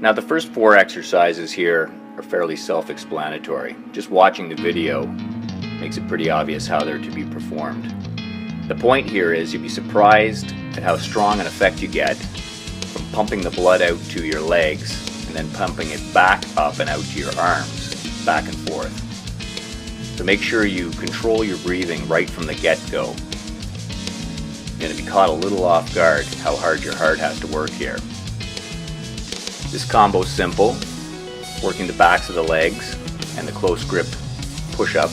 Now the first 4 exercises here are fairly self-explanatory. Just watching the video makes it pretty obvious how they're to be performed. The point here is you'd be surprised at how strong an effect you get from pumping the blood out to your legs and then pumping it back up and out to your arms, back and forth. So make sure you control your breathing right from the get-go. You're going to be caught a little off guard how hard your heart has to work here. This combo is simple, working the backs of the legs and the close grip push-up.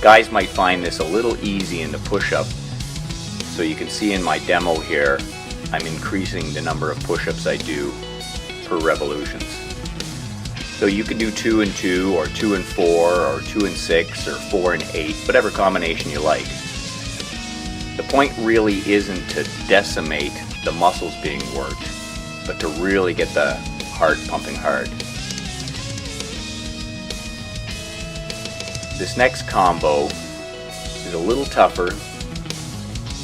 Guys might find this a little easy in the push-up, so you can see in my demo here I'm increasing the number of push-ups I do per revolutions. So you can do 2 and 2 or 2 and 4 or 2 and 6 or 4 and 8, whatever combination you like. The point really isn't to decimate the muscles being worked, but to really get the heart pumping hard. This next combo is a little tougher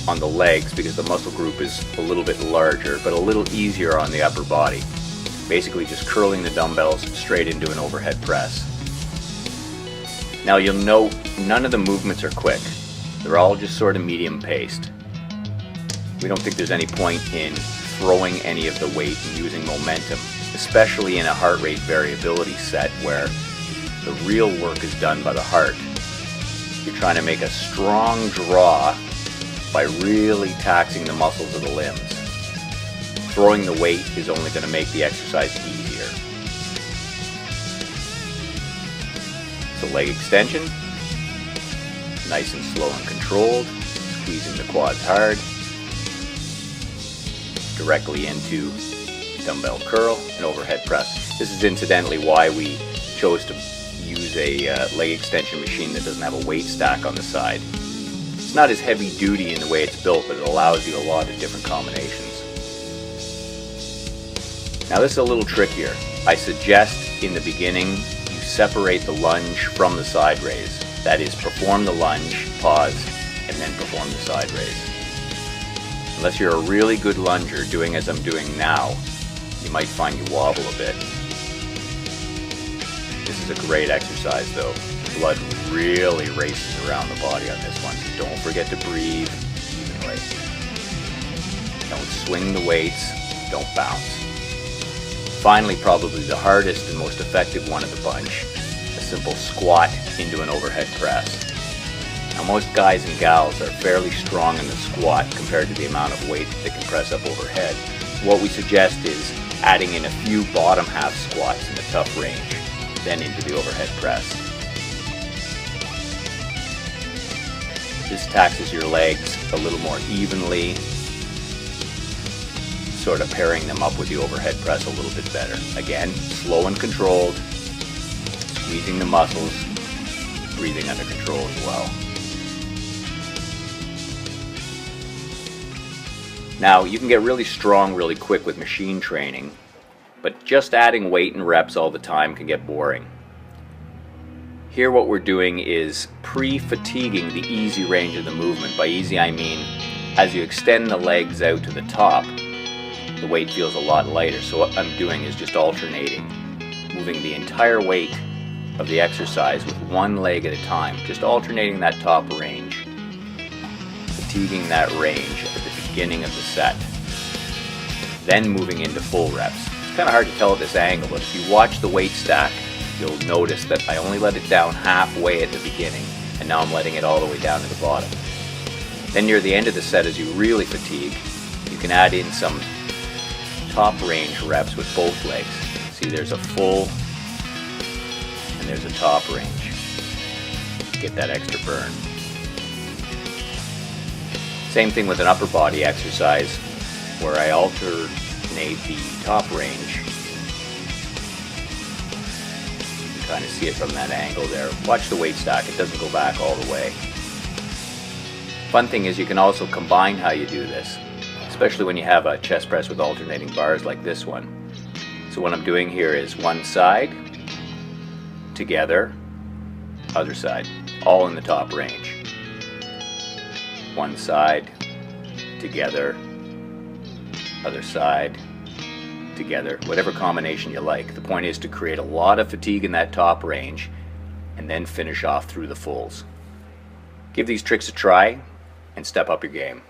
on the legs because the muscle group is a little bit larger, but a little easier on the upper body. Basically just curling the dumbbells straight into an overhead press. Now you'll note none of the movements are quick. They're all just sort of medium paced. We don't think there's any point in throwing any of the weight and using momentum, especially in a heart rate variability set where the real work is done by the heart. You're trying to make a strong draw by really taxing the muscles of the limbs. Throwing the weight is only going to make the exercise easier. So leg extension, nice and slow and controlled, squeezing the quads hard, directly into dumbbell curl and overhead press. This is incidentally why we chose to use a leg extension machine that doesn't have a weight stack on the side. It's not as heavy duty in the way it's built, but it allows you a lot of different combinations. Now this is a little trickier. I suggest in the beginning you separate the lunge from the side raise. That is, perform the lunge, pause, and then perform the side raise. Unless you're a really good lunger doing as I'm doing now, you might find you wobble a bit. This is a great exercise though. Blood really races around the body on this one. So don't forget to breathe evenly. Don't swing the weights, don't bounce. Finally, probably the hardest and most effective one of the bunch, a simple squat into an overhead press. Now most guys and gals are fairly strong in the squat compared to the amount of weight that they can press up overhead. So what we suggest is adding in a few bottom half squats in the tough range, then into the overhead press. This taxes your legs a little more evenly, sort of pairing them up with the overhead press a little bit better. Again, slow and controlled, squeezing the muscles, breathing under control as well. Now, you can get really strong really quick with machine training, but just adding weight and reps all the time can get boring. Here what we're doing is pre-fatiguing the easy range of the movement. By easy I mean as you extend the legs out to the top, the weight feels a lot lighter. So what I'm doing is just alternating, moving the entire weight of the exercise with one leg at a time, just alternating that top range, fatiguing that range at the beginning of the set, then moving into full reps. It's kind of hard to tell at this angle, but if you watch the weight stack, you'll notice that I only let it down halfway at the beginning, and now I'm letting it all the way down to the bottom. Then near the end of the set, as you really fatigue, you can add in some top range reps with both legs. See, there's a full and there's a top range. Get that extra burn. Same thing with an upper body exercise where I alternate the top range. You can kind of see it from that angle there. Watch the weight stack, it doesn't go back all the way. Fun thing is you can also combine how you do this, especially when you have a chest press with alternating bars like this one. So what I'm doing here is one side, together, other side, all in the top range. One side, together, other side, together, whatever combination you like. The point is to create a lot of fatigue in that top range and then finish off through the fulls. Give these tricks a try and step up your game.